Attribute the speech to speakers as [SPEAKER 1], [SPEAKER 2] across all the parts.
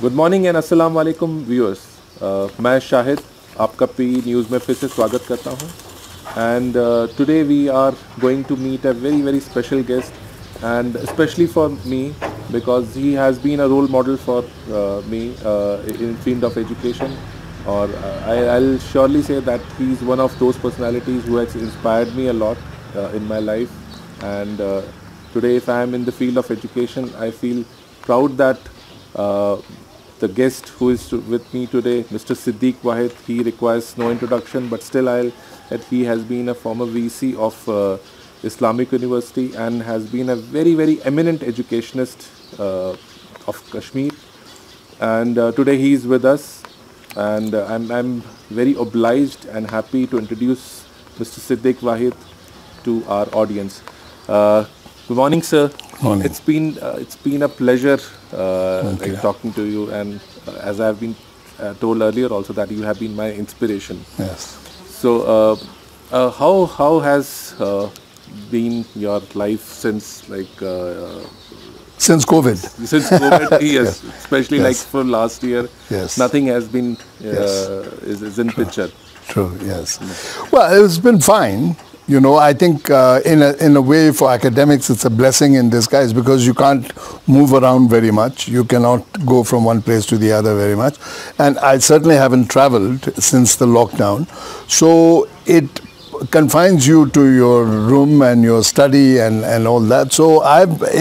[SPEAKER 1] Good morning and अस्सलाम वालेकुम viewers. मैं शाहिद आपका पी न्यूज़ में फिर से स्वागत करता हूँ and today we are going to meet a very special guest and specially for me because he has been a role model for me in field of education or I'll surely say that he's one of those personalities who has inspired me a lot in my life and today if I am in the field of education I feel proud that the guest who is with me today, Mr. Siddique Wahid, he requires no introduction but still that he has been a former VC of Islamic University and has been a very eminent educationist of Kashmir and today he is with us and I'm very obliged and happy to introduce Mr. Siddique Wahid to our audience. Good morning, sir.
[SPEAKER 2] Morning.
[SPEAKER 1] It's been a pleasure talking to you and as I have been told earlier also that you have been my inspiration.
[SPEAKER 2] Yes.
[SPEAKER 1] So how has been your life since
[SPEAKER 2] Since COVID.
[SPEAKER 1] Since COVID, yes, especially like for last year,
[SPEAKER 2] yes,
[SPEAKER 1] nothing has been is in picture.
[SPEAKER 2] True, yes. Well, it's been fine. You know, I think in a way for academics it's a blessing in disguise because you can't move around very much. You cannot go from one place to the other very much. And I certainly haven't traveled since the lockdown. So it confines you to your room and your study and all that. So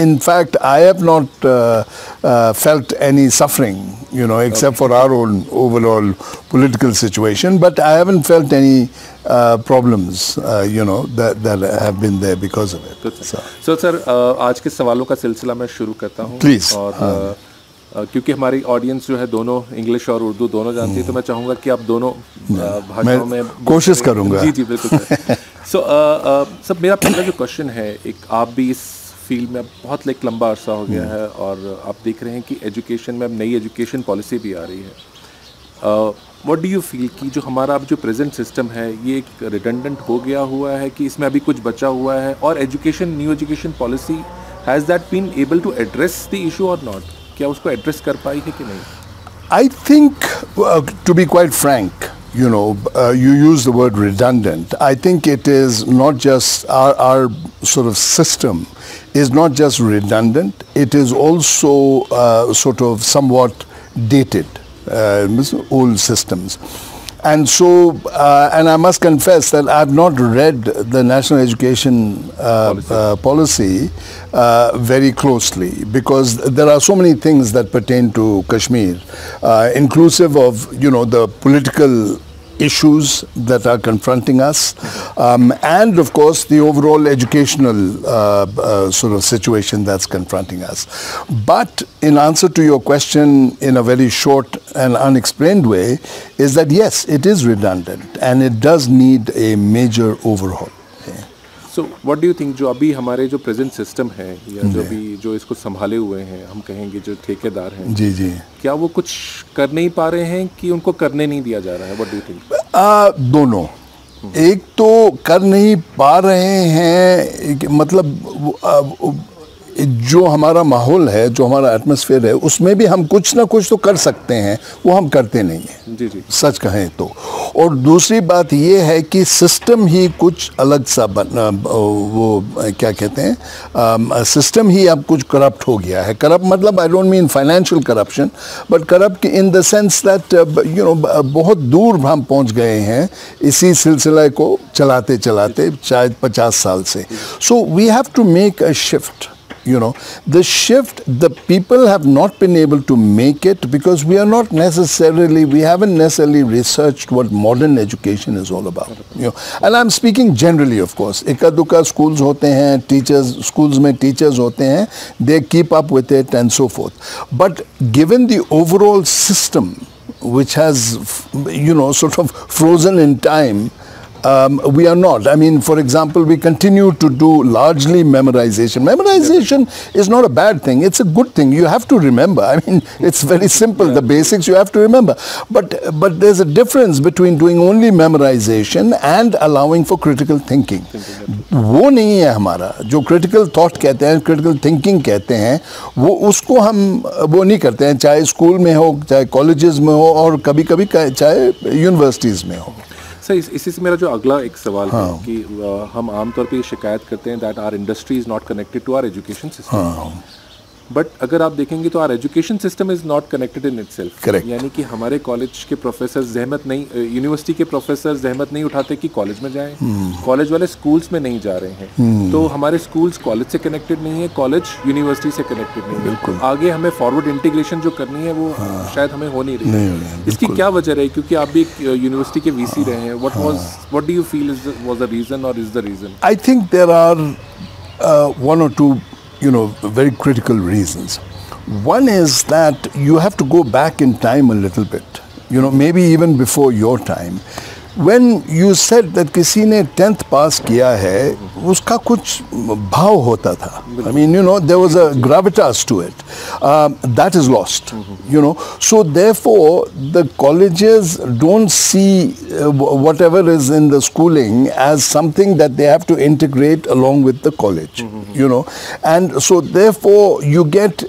[SPEAKER 2] in fact, I have not felt any suffering, you know, except for our own overall political situation. But I haven't felt any problems, you know, that have been there because of it.
[SPEAKER 1] So sir, आज के सवालों का सिलसिला मैं शुरू करता हूँ.
[SPEAKER 2] Please.
[SPEAKER 1] और क्योंकि हमारी ऑडियंस जो है दोनों इंग्लिश और उर्दू दोनों जानती है तो मैं चाहूँगा कि आप दोनों भाषाओं में
[SPEAKER 2] कोशिश करूँगा.
[SPEAKER 1] जी बिल्कुल. सो सब मेरा पहला जो क्वेश्चन है, एक आप भी इस फील्ड में बहुत एक लंबा अरसा हो गया है और आप देख रहे हैं कि एजुकेशन में अब नई एजुकेशन पॉलिसी भी आ रही है. व्हाट डू यू फील कि जो हमारा अब जो प्रेजेंट सिस्टम है ये एक रिडंडेंट हो गया हुआ है कि इसमें अभी कुछ बचा हुआ है और new education policy has that been able to address the issue or not? क्या उसको एड्रेस कर पाई है कि नहीं?
[SPEAKER 2] I think, to be quite frank, you know, you use the word redundant. I think it is not just our sort of system is not just redundant. It is also sort of somewhat dated, old systems. And so, and I must confess that I have not read the National Education policy very closely because there are so many things that pertain to Kashmir, inclusive of, you know, the political issues that are confronting us and of course the overall educational sort of situation that's confronting us. But in answer to your question in a very short and unexplained way is that yes, it is redundant and it does need a major overhaul.
[SPEAKER 1] So what do you think जो अभी हमारे जो present system है या जो इसको संभाले हुए हैं, हम कहेंगे जो ठेकेदार हैं, जी क्या वो कुछ कर नहीं पा रहे हैं कि उनको करने नहीं दिया जा रहा है? What do you think?
[SPEAKER 2] दोनों. एक तो कर नहीं पा रहे हैं मतलब जो हमारा माहौल है, जो हमारा एटमॉस्फेयर है, उसमें भी हम कुछ ना कुछ तो कर सकते हैं, वो हम करते नहीं हैं.
[SPEAKER 1] जी
[SPEAKER 2] सच कहें तो. और दूसरी बात ये है कि सिस्टम ही कुछ अलग सा वो क्या कहते हैं, सिस्टम ही अब कुछ करप्ट हो गया है. करप्ट मतलब I don't mean financial corruption but corrupt in the sense that you know बहुत दूर हम पहुंच गए हैं इसी सिलसिले को चलाते शायद 50 साल से. So we have to make a shift. You know, the shift, the people have not been able to make it because we haven't necessarily researched what modern education is all about. You know, and I'm speaking generally, of course. Ika-duka schools hote hain, schools mein teachers hote hain, they keep up with it and so forth. But given the overall system, which has, you know, sort of frozen in time, We are not. I mean, for example, we continue to do largely memorization. Memorization is not a bad thing. It's a good thing. You have to remember. I mean, it's very simple. The basics you have to remember. But there's a difference between doing only memorization and allowing for critical thinking. वो नहीं है हमारा. जो critical thought कहते हैं, critical thinking कहते हैं, वो उसको हम वो नहीं करते हैं, चाहे स्कूल में हो, चाहे कॉलेजेस में हो, और कभी-कभी चाहे यूनिवर्सिटीज़ में हो.
[SPEAKER 1] सर इसी से मेरा जो अगला एक सवाल है कि हम आमतौर पे ये शिकायत करते हैं that our industry is not connected to our education system. But अगर आप देखेंगे तो our education system is not connected in itself. यानी कि हमारे कॉलेज के प्रोफेसर जहमत नहीं, यूनिवर्सिटी के प्रोफेसर जहमत नहीं उठाते कि कॉलेज में जाएं. कॉलेज वाले स्कूल्स में नहीं जा रहे हैं. तो हमारे स्कूल्स कॉलेज से कनेक्टेड नहीं है, कॉलेज यूनिवर्सिटी से कनेक्टेड नहीं है. तो आगे हमें फॉरवर्ड इंटीग्रेशन जो करनी है वो शायद हमें हो नहीं रही. इसकी क्या वजह रही? क्योंकि आप भी एक यूनिवर्सिटी के वीसी रहे हैं. What do you feel was the reason और is the reason?
[SPEAKER 2] I think there are one or two very critical reasons. One is that you have to go back in time a little bit, maybe even before your time. When you said that किसी ने 10th पास किया है, उसका कुछ भाव होता था. I mean, there was a gravitas to it. That is lost, So therefore, the colleges don't see whatever is in the schooling as something that they have to integrate along with the college, And so therefore, you get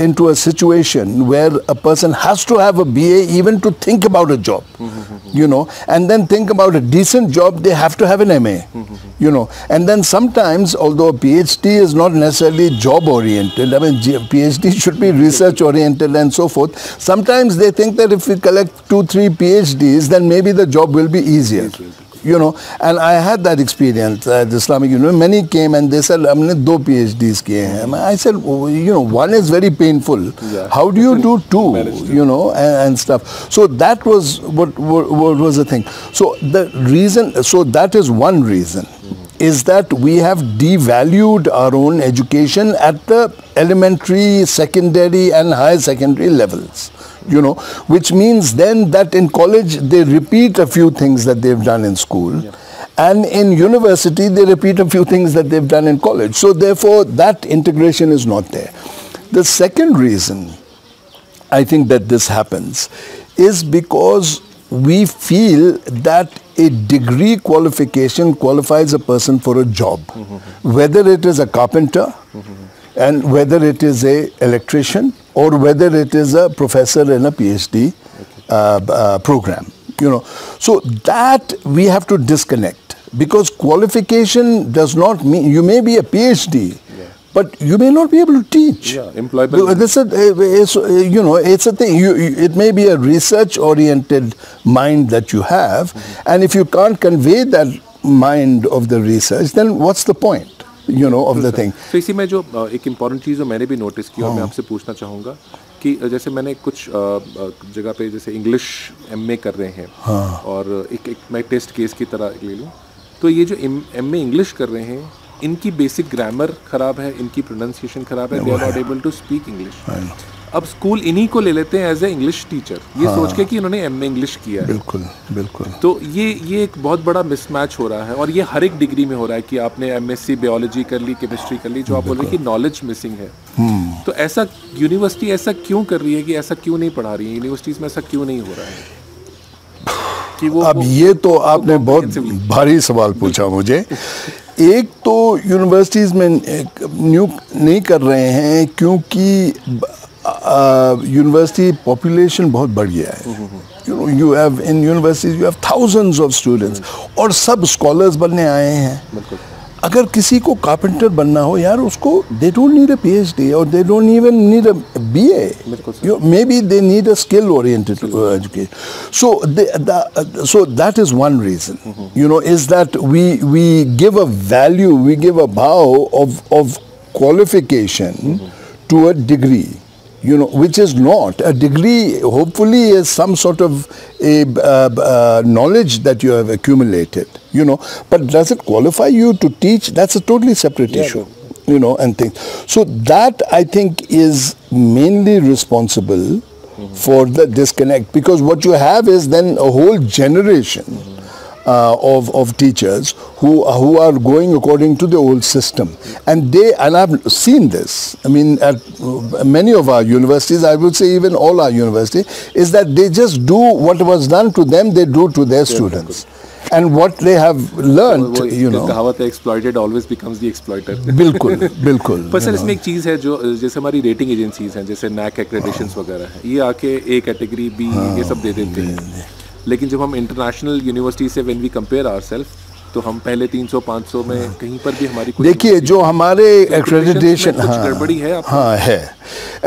[SPEAKER 2] into a situation where a person has to have a BA even to think about a job, and then think about a decent job, they have to have an MA, And then sometimes, although a PhD is not necessarily job-oriented, I mean, PhD should be research-oriented and so forth. Sometimes they think that if we collect 2-3 PhDs, then maybe the job will be easier. And I had that experience at Islamic University. Many came and they said, "हमने 2 PhDs किए हैं." I said, one is very painful. How do you do 2? And stuff. So that was what was the thing. So the reason, so that is one reason, is that we have devalued our own education at the elementary, secondary, and higher secondary levels. Which means then that in college they repeat a few things that they've done in school, and in university they repeat a few things that they've done in college. So therefore that integration is not there. The second reason I think that this happens is because we feel that a degree qualification qualifies a person for a job, whether it is a carpenter, and whether it is a electrician, or whether it is a professor in a PhD program, So that we have to disconnect, because qualification does not mean you may be a PhD, but you may not be able to teach.
[SPEAKER 1] Employable.
[SPEAKER 2] It's a thing. It may be a research-oriented mind that you have, and if you can't convey that mind of the research, then what's the point? Of the thing.
[SPEAKER 1] So इसी में जो एक important चीज़ जो मैंने भी notice की और मैं आपसे पूछना चाहूँगा कि जैसे मैंने कुछ जगह पे जैसे इंग्लिश MA कर रहे हैं, और एक मैं टेस्ट केस की तरह ले लूँ, तो ये जो MA इंग्लिश कर रहे हैं, इनकी बेसिक ग्रामर ख़राब है, इनकी प्रोनाउंसिएशन ख़राब है, they are not able to speak English. अब स्कूल इन्हीं को ले लेते हैं एज ए इंग्लिश टीचर, ये सोच के कि इन्होंने MA इंग्लिश किया है.
[SPEAKER 2] बिल्कुल.
[SPEAKER 1] तो ये एक बहुत बड़ा मिसमैच हो रहा है, और ये हर एक डिग्री में हो रहा है कि आपने MSc बायोलॉजी कर ली, केमिस्ट्री कर ली, जो आप बोल रहे हैं कि नॉलेज मिसिंग है. तो ऐसा यूनिवर्सिटी ऐसा क्यों कर रही है, कि ऐसा क्यों नहीं पढ़ा रही है, यूनिवर्सिटीज़ में ऐसा क्यों नहीं हो रहा है कि वो?
[SPEAKER 2] अब ये तो आपने बहुत भारी सवाल पूछा मुझे. एक तो यूनिवर्सिटीज़ में न्यू नहीं कर रहे हैं क्योंकि यूनिवर्सिटी पॉपुलेशन बहुत बढ़ गया है. You have in universities you have thousands of students, और सब स्कॉलर्स बनने आए हैं. अगर किसी को कारपेंटर बनना हो यार, उसको they don't need a PhD, or they don't even need a BA. Maybe they need a skill oriented education. So that is one reason, is that we give a value, we give a bhav of qualification to a degree, which is not a degree. Hopefully is some sort of a knowledge that you have accumulated, but does it qualify you to teach? That's a totally separate issue, and things. So that I think is mainly responsible for the disconnect, because what you have is then a whole generation of teachers who are going according to the old system, and I've seen this. I mean, at many of our universities, I would say even all our universities, is that they just do what was done to them, they do to their students. And what they have learned, you know.
[SPEAKER 1] कहावत है, exploited always becomes the exploiter.
[SPEAKER 2] बिल्कुल बिल्कुल.
[SPEAKER 1] पर sir इसमें एक चीज़ है जो जैसे हमारी रेटिंग एजेंसीज हैं, जैसे NAAC accreditations वगैरह हैं, ये आके A कैटेगरी B ये सब दे देते हैं. लेकिन जब हम इंटरनेशनल यूनिवर्सिटी से व्हेन वी कंपेयर आवरसेल्फ, तो हम पहले 300-500 में कहीं पर भी हमारी
[SPEAKER 2] देखिए जो हमारे एक्रेडिटेशन
[SPEAKER 1] गड़बड़ी है.
[SPEAKER 2] हाँ है.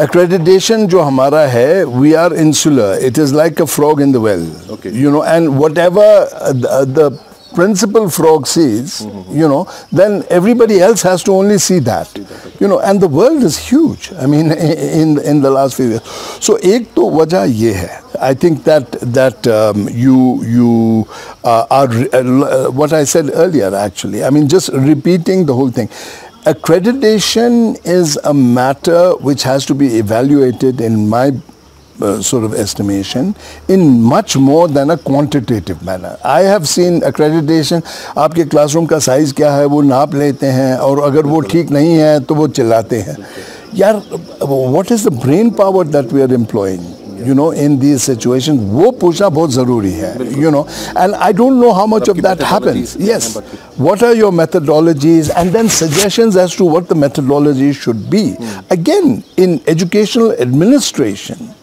[SPEAKER 2] Accreditation जो हमारा है, we are insular. It is like a frog in the well.
[SPEAKER 1] Okay.
[SPEAKER 2] You know, and whatever the principal frog sees, you know, then everybody else has to only see that. You know, and the world is huge. I mean, in the last few years. So एक तो वजह ये है. I think that you are what I said earlier actually. I mean, just repeating the whole thing. Accreditation is a matter which has to be evaluated in my sort of estimation in much more than a quantitative manner. I have seen accreditation, आपके classroom का size क्या है वो नाप लेते हैं और अगर वो ठीक नहीं है तो वो चिल्लाते हैं. यार, what is the brain power that we are employing? You know, in these situations, वो पूछना बहुत ज़रूरी है. You know, and I don't know how much of that happens. Yes, what are your methodologies, and then suggestions as to what the methodology should be. Again, in educational administration,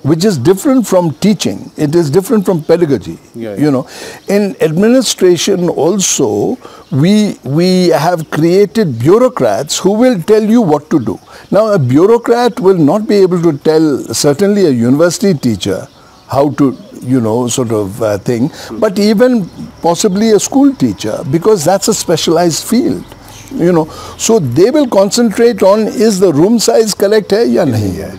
[SPEAKER 2] which is different from teaching, it is different from pedagogy. You know, in administration also, we have created bureaucrats who will tell you what to do. Now, a bureaucrat will not be able to tell certainly a university teacher how to, you know, sort of thing, but even possibly a school teacher, because that's a specialized field. You know, so they will concentrate on, is the room size correct है या नहीं है.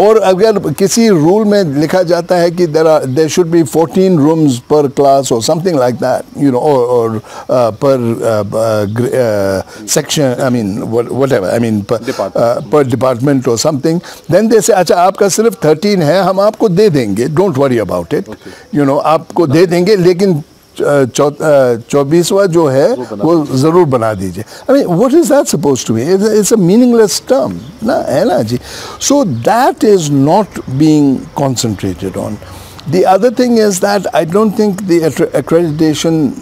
[SPEAKER 2] और अगर किसी rule में लिखा जाता है कि there should be 14 rooms per class or something like that, you know, or per section, I mean whatever, I mean per department or something, then they say अच्छा आपका सिर्फ 13 है, हम आपको दे देंगे, don't worry about it, you know, आपको दे देंगे, लेकिन 24वां जो है वो ज़रूर बना दीजिए. I mean, what is that supposed to be? It's a meaningless term, ना है ना जी. So that is not being concentrated on. The other thing is that I don't think the accreditation,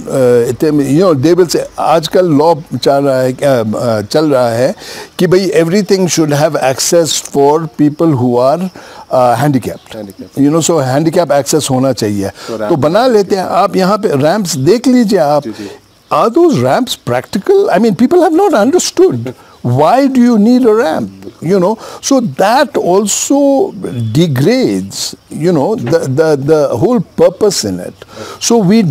[SPEAKER 2] you know, they will say, आजकल law चल रहा है कि भाई everything should have access for people who are handicapped. You know, so handicap access होना चाहिए. तो बना लेते हैं. आप यहाँ पे ramps देख लीजिए आप. Are those ramps practical? I mean, people have not understood. Why do you need a ramp? You know, so that also degrades, you know, the whole purpose in it. So we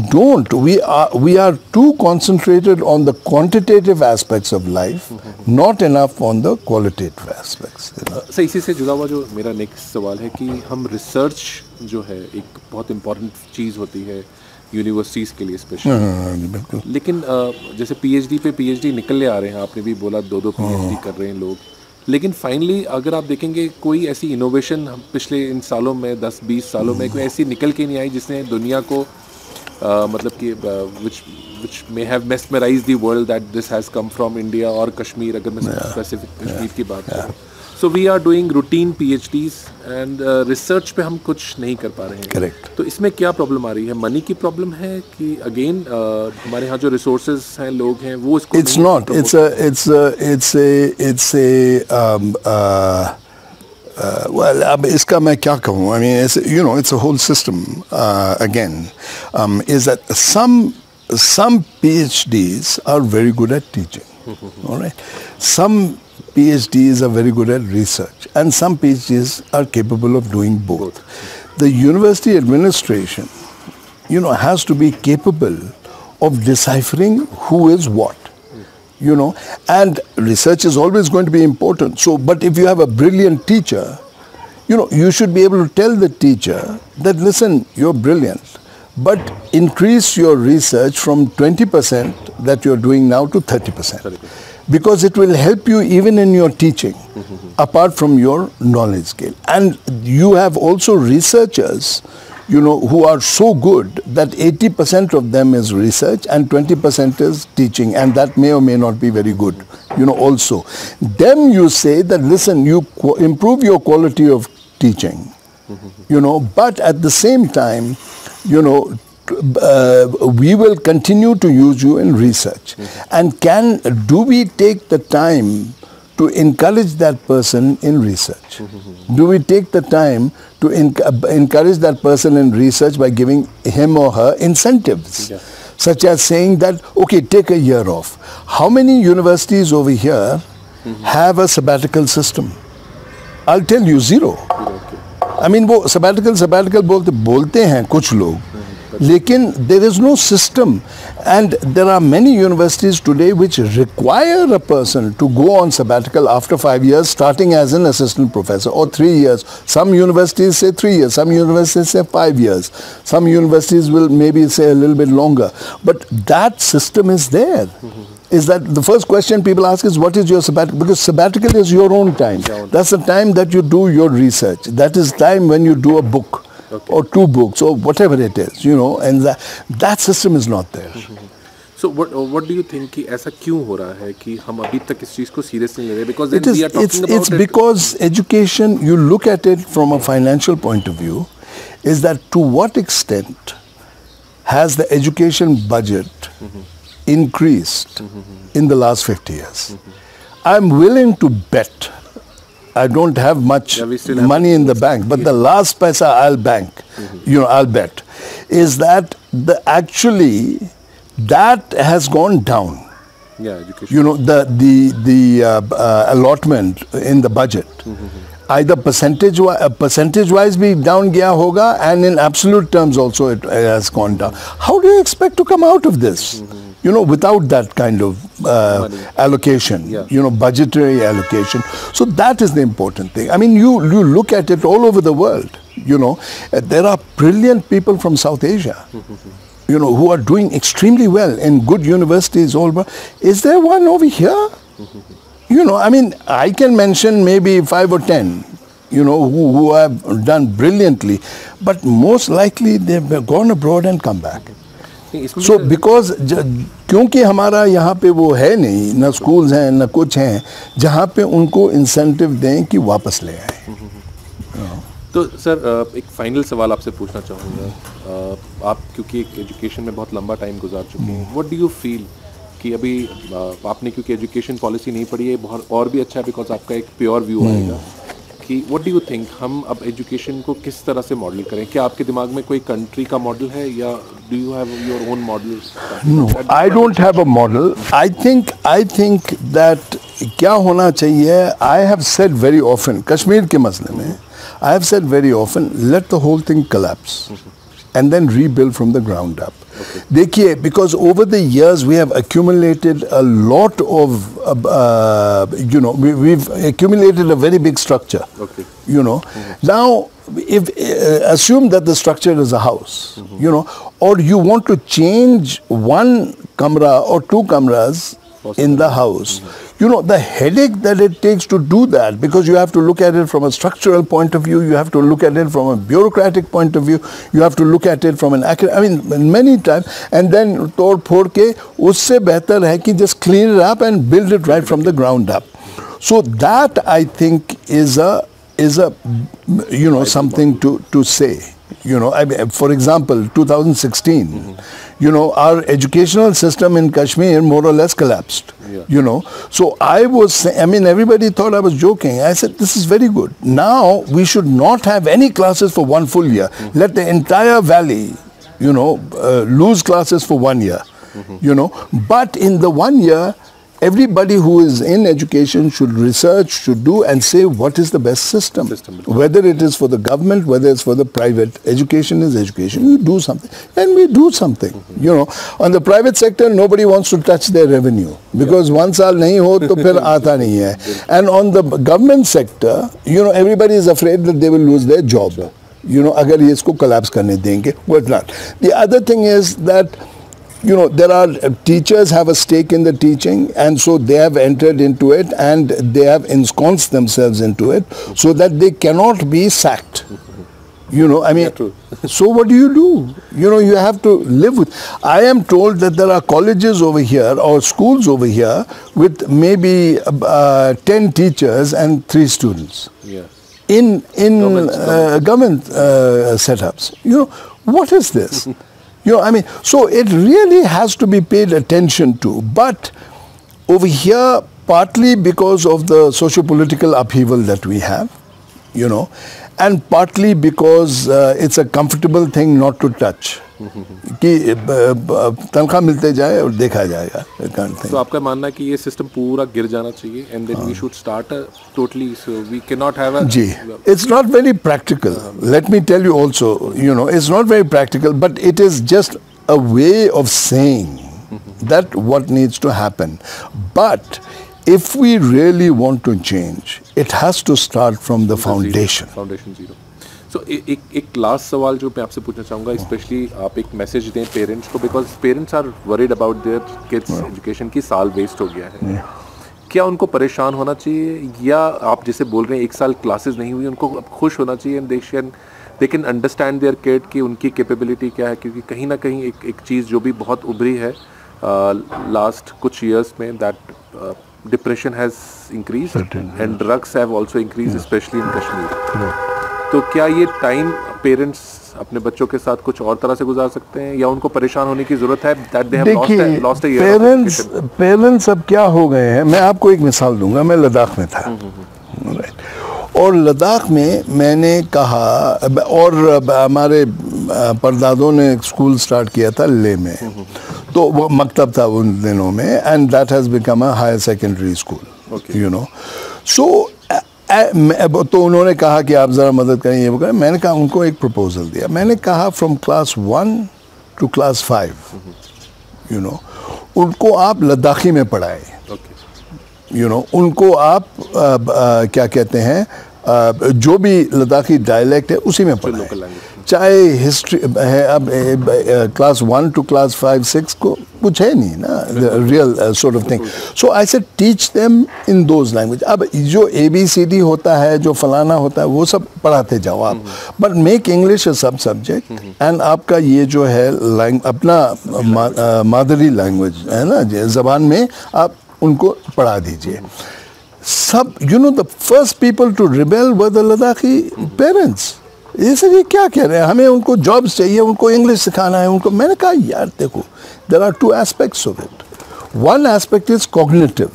[SPEAKER 2] are too concentrated on the quantitative aspects of life, not enough on the qualitative aspects. You know?
[SPEAKER 1] So इसी से जुड़ा हुआ जो मेरा next सवाल है कि हम रिसर्च जो है एक बहुत इम्पोर्टेंट चीज़ होती है यूनिवर्सिटीज़ के लिए स्पेशली. लेकिन जैसे पीएचडी पे पीएचडी निकलने आ रहे हैं, आपने भी बोला 2-2 पीएचडी कर रहे हैं लोग, लेकिन फाइनली अगर आप देखेंगे कोई ऐसी इनोवेशन पिछले इन सालों में 10-20 सालों में कोई ऐसी निकल के नहीं आई जिसने दुनिया को मतलब कि which may have mesmerized the world that this has come from India or Kashmir, अगर मैं स्पेसिफिक कश्मीर की बात करूँ. So we are doing routine PhDs and research पे हम कुछ नहीं कर पा रहे हैं.
[SPEAKER 2] Correct.
[SPEAKER 1] तो इसमें क्या प्रॉब्लम आ रही है? मनी की प्रॉब्लम है कि अगेन हमारे यहाँ जो रिसोर्सेज हैं, लोग हैं, वो इसको
[SPEAKER 2] It's not. It's a well, अब इसका मैं क्या कहूँ? I mean, you know, it's a whole system. Again, is that some PhDs are very good at teaching. All right. Some PhDs are very good at research, and some PhDs are capable of doing both. The university administration, you know, has to be capable of deciphering who is what, you know, and research is always going to be important. So, but if you have a brilliant teacher, you know, you should be able to tell the teacher that, listen, you're brilliant, but increase your research from 20% that you're doing now to 30%. Because it will help you even in your teaching, apart from your knowledge scale. And you have also researchers, who are so good that 80% of them is research and 20% is teaching, and that may or may not be very good, also. Then you say that, listen, you improve your quality of teaching, but at the same time, we will continue to use you in research. And do we take the time to encourage that person in research? Do we take the time to encourage that person in research by giving him or her incentives? Such as saying that, okay, take a year off. How many universities over here have a sabbatical system? I'll tell you, zero. I mean, वो sabbatical बोलते हैं कुछ लोग, लेकिन there is no system, and there are many universities today which require a person to go on sabbatical after 5 years, starting as an assistant professor, or 3 years. Some universities say 3 years, some universities say 5 years, some universities will maybe say a little bit longer, but that system is there. Is that the first question people ask is, what is your sabbatical? Because sabbatical is your own time. That's the time that you do your research. That is time when you do a book. Or 2 books, or whatever it is, and that system is not there.
[SPEAKER 1] So what do you think कि ऐसा क्यों हो रहा है कि हम अभी तक इस चीज को सीरियस नहीं ले रहे? Because then we are talking about
[SPEAKER 2] it's because education, you look at it from a financial point of view, is that to what extent has the education budget increased in the last 50 years? I'm willing to bet. I don't have much money in the bank, but the last paisa I'll bank, I'll bet, is that actually that has gone down.
[SPEAKER 1] Education.
[SPEAKER 2] The allotment in the budget, either percentage-wise be down gaya hoga, and in absolute terms also it has gone down. How do you expect to come out of this? Without that kind of allocation, budgetary allocation. So that is the important thing. I mean, you look at it all over the world, there are brilliant people from South Asia, who are doing extremely well in good universities all over. Is there one over here? I mean, I can mention maybe 5 or 10, who have done brilliantly, but most likely they've gone abroad and come back. So because क्योंकि हमारा यहाँ पे वो है नहीं, ना schools हैं ना कुछ हैं जहाँ पे उनको इंसेंटिव दें कि वापस ले आए.
[SPEAKER 1] तो सर एक फाइनल सवाल आपसे पूछना चाहूँगा. आप क्योंकि एजुकेशन में बहुत लंबा टाइम गुजार चुके हैं, व्हाट डू यू फील कि अभी आपने क्योंकि एजुकेशन पॉलिसी नहीं पढ़ी है, बहुत और भी अच्छा है बिकॉज आपका एक प्योर व्यू आएगा कि व्हाट डू यू थिंक हम अब एजुकेशन को किस तरह से मॉडल करें? क्या आपके दिमाग में कोई कंट्री का मॉडल है या do you have your own model?
[SPEAKER 2] No, I don't have a model. I think that क्या होना चाहिए, I have said very often Kashmir के मसले में, I have said very often, let the whole thing collapse and then rebuild from the ground up. देखिए, because over the years we have accumulated a lot of, we've accumulated a very big structure. Now, if assume that the structure is a house, or you want to change one kamra or 2 kamras in the house, the headache that it takes to do that, because you have to look at it from a structural point of view, you have to look at it from a bureaucratic point of view, you have to look at it from an many times, and then tod phod ke usse behtar hai ki just clean it up and build it right from the ground up. So that, I think, is a something to say. For example, 2016, our educational system in Kashmir more or less collapsed. So everybody thought I was joking. I said, this is very good. Now we should not have any classes for 1 full year. Let the entire valley, lose classes for 1 year. But in the 1 year, everybody who is in education should research, should do and say what is the best system. Whether it is for the government, whether it's for the private. Education is education. You do something. And we do something. On the private sector, nobody wants to touch their revenue. Because 1 saal nahi ho, to phir aata nahi hai. And on the government sector, everybody is afraid that they will lose their job. Agar ye isko collapse karne denge. The other thing is that there are teachers have a stake in the teaching, and so they have entered into it and they have ensconced themselves into it so that they cannot be sacked. You know, I mean,
[SPEAKER 1] true.
[SPEAKER 2] so what do? You know, you have to live with. I am told that there are colleges over here or schools over here with maybe 10 teachers and 3 students.
[SPEAKER 1] Yeah.
[SPEAKER 2] In government setups. You know, what is this? You know, I mean, so it really has to be paid attention to. But over here, partly because of the socio-political upheaval that we have, you know, and partly because it's a comfortable thing not to touch. कि तनख्वाह मिलते जाए और देखा जाएगा kind of thing.
[SPEAKER 1] तो आपका मानना है कि ये सिस्टम पूरा गिर जाना चाहिए and then we should start totally, so we cannot have a...
[SPEAKER 2] जी, it's not very practical. Let me tell you also, you know, it's not very practical, but it is just a way of saying that what needs to happen. But if we really want to change, it has to start from the foundation.
[SPEAKER 1] Foundation zero. So एक last सवाल जो मैं आपसे पूछना चाहूँगा, specially आप एक message दें पेरेंट्स को, because parents are worried about their kids education की साल वेस्ट हो गया है. क्या उनको परेशान होना चाहिए, या आप जैसे बोल रहे हैं 1 साल क्लासेस नहीं हुई, उनको अब खुश होना चाहिए and they can understand their kid कि उनकी कैपेबिलिटी क्या है, क्योंकि कहीं ना कहीं एक चीज़ जो भी बहुत उभरी है लास्ट कुछ ईयर्स में, that depression has increase and drugs have also increase specially in Kashmir. तो क्या ये टाइम पेरेंट्स अपने बच्चों के साथ कुछ और तरह से गुजार सकते हैं, या उनको परेशान होने की जरूरत है that they have lost a year?
[SPEAKER 2] Parents अब क्या हो गए हैं, मैं आपको एक मिसाल दूंगा. मैं लद्दाख में था, और लद्दाख में मैंने कहा, और हमारे परदादों ने एक स्कूल स्टार्ट किया था लेह में, तो वो मकतब था उन दिनों में, and that has become a higher secondary school, you know. So तो उन्होंने कहा कि आप ज़रा मदद करें, ये वो करें. मैंने कहा, उनको एक प्रपोजल दिया. मैंने कहा from class 1 to class 5, you know, उनको आप लद्दाखी में पढ़ाएं. यू नो, उनको आप क्या कहते हैं, जो भी लद्दाखी डायलेक्ट है उसी में पढ़ाएं. चाहे हिस्ट्री है, अब क्लास 1 टू क्लास 5, 6 को कुछ है नहीं ना, real sort of thing. So I said teach them in those language. अब जो ABCD होता है, जो फलाना होता है, वो सब पढ़ाते जाओ आप, बट मेक इंग्लिश अ सब सब्जेक्ट, एंड आपका ये जो है अपना मादरी लैंग्वेज है ना, ज़बान में आप उनको पढ़ा दीजिए. सब, you know, the first people to rebel were the Ladakhi parents. ये सर ये क्या कह रहे हैं, हमें उनको जॉब्स चाहिए, उनको इंग्लिश सिखाना है उनको. मैंने कहा, यार देखो, there are 2 aspects of it. One aspect is cognitive,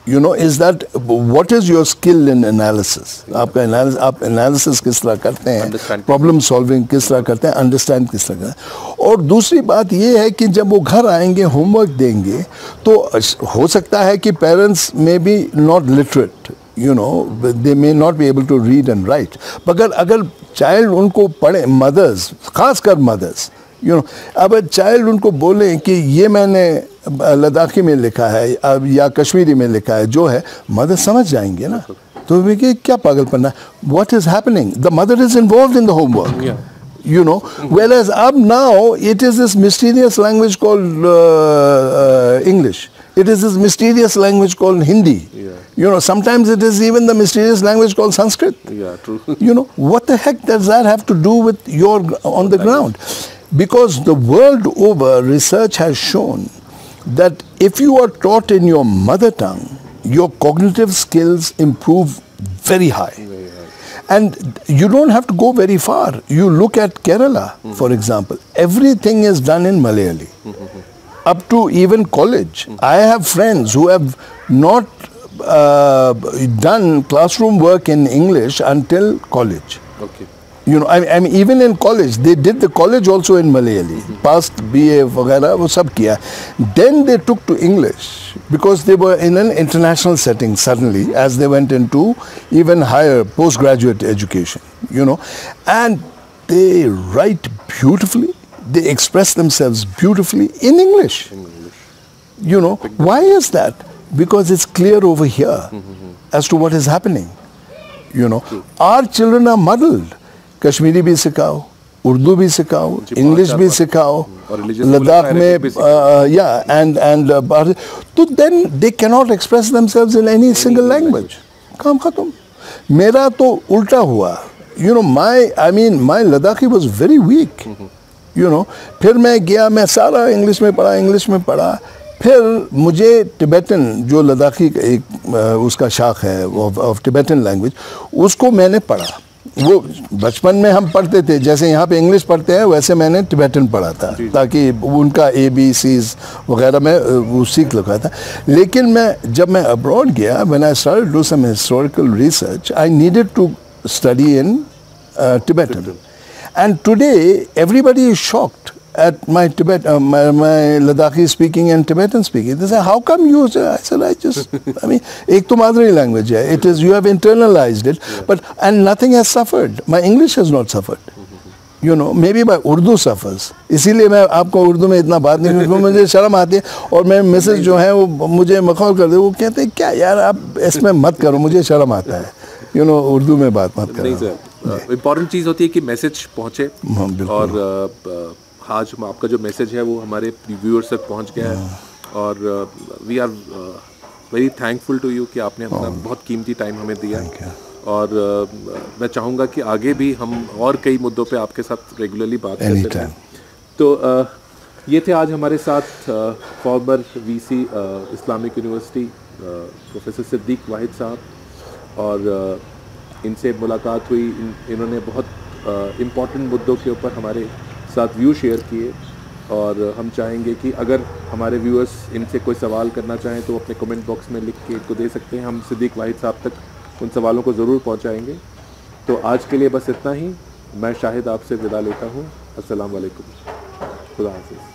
[SPEAKER 2] you know, is that what is your skill in analysis. आपका आप एनालिसिस किस तरह करते हैं, प्रॉब्लम सॉल्विंग किस तरह करते हैं, अंडरस्टैंड किस तरह करते हैं. और दूसरी बात ये है कि जब वो घर आएंगे, होमवर्क देंगे, तो हो सकता है कि पेरेंट्स में be not literate, you know, they may not be able to read and write. मगर अगर चाइल्ड उनको पढ़े, मदर्स, खासकर मदर्स, यू नो, अब चाइल्ड उनको बोले कि ये मैंने लद्दाखी में लिखा है अब या कश्मीरी में लिखा है, जो है, मदर समझ जाएंगे ना. तो वे क्या पागलपन है. What is happening, the mother is involved in the homework, you know, whereas up now it is this mysterious language called English. It is this mysterious language called Hindi.
[SPEAKER 1] Yeah.
[SPEAKER 2] You know, sometimes it is even the mysterious language called Sanskrit.
[SPEAKER 1] Yeah, true.
[SPEAKER 2] You know, what the heck does that have to do with your on the ground? Because the world over, research has shown that if you are taught in your mother tongue, your cognitive skills improve very high. And you don't have to go very far. You look at Kerala, for example. Everything is done in Malayali. Up to even college. I have friends who have not done classroom work in English until college.
[SPEAKER 1] Okay.
[SPEAKER 2] You know, I mean, even in college, they did the college also in Malayali. Passed BA, वगैरह वो सब किया. Then they took to English because they were in an international setting suddenly, as they went into even higher postgraduate education. You know, and they write beautifully. They express themselves beautifully in English. You know, why is that? Because it's clear over here as to what is happening. You know, our children are muddled. Kashmiri भी सिखाओ, उर्दू भी सिखाओ, English भी सिखाओ, लद्दाख में या and तो then they cannot express themselves in any single language. काम खत्म. मेरा तो उल्टा हुआ. you know, my Ladakhi was very weak. You know, फिर मैं गया, मैं सारा इंग्लिश में पढ़ा, फिर मुझे टिबेटन जो लद्दाखी एक उसका शाख है ऑफ टिबेटन लैंग्वेज, उसको मैंने पढ़ा। वो बचपन में हम पढ़ते थे, जैसे यहाँ पे इंग्लिश पढ़ते हैं वैसे मैंने टिबेटन पढ़ा था, ताकि उनका ABCs वगैरह मैं वो सीख लगा था। लेकिन जब मैं अब्रॉड गया, when I started to do some historical research, I needed to study in Tibetan. And today, everybody is shocked at my my Ladakhi speaking and Tibetan speaking. They say, how come you? I said, I mean, एक तो मादरी language है. It is, you have internalized it, and nothing has suffered. My English has not suffered. You know, maybe my Urdu suffers. इसीलिए मैं आपको उर्दू में इतना बात नहीं करता, मुझे शर्म आती है। और मेरे मिसेज जो हैं वो मुझे मखौल कर दे, वो कहते हैं क्या यार आप इसमें मत करो, मुझे शर्म आता है। You know, उर्दू में बात मत करो।
[SPEAKER 1] नहीं सर, इम्पॉर्टेंट चीज़ होती है कि मैसेज पहुँचे, और आज आपका जो मैसेज है वो हमारे व्यूअर्स तक पहुँच गया है, और we are very thankful to you कि आपने अपना बहुत कीमती टाइम हमें दिया। और मैं चाहूँगा कि आगे भी हम और कई मुद्दों पे आपके साथ रेगुलरली बात करते रहें। तो ये थे आज हमारे साथ former VC Islamic university professor Siddiq Wahid sahab, और इनसे मुलाकात हुई। इन्होंने बहुत इम्पॉर्टेंट मुद्दों के ऊपर हमारे साथ व्यू शेयर किए, और हम चाहेंगे कि अगर हमारे व्यूअर्स इनसे कोई सवाल करना चाहें तो अपने कमेंट बॉक्स में लिख के इनको दे सकते हैं। हम सिद्दीक वाहिद साहब तक उन सवालों को ज़रूर पहुंचाएंगे। तो आज के लिए बस इतना ही। मैं शाहिद आपसे विदा लेता हूँ। अस्सलाम वालेकुम, खुदा हाफिज़।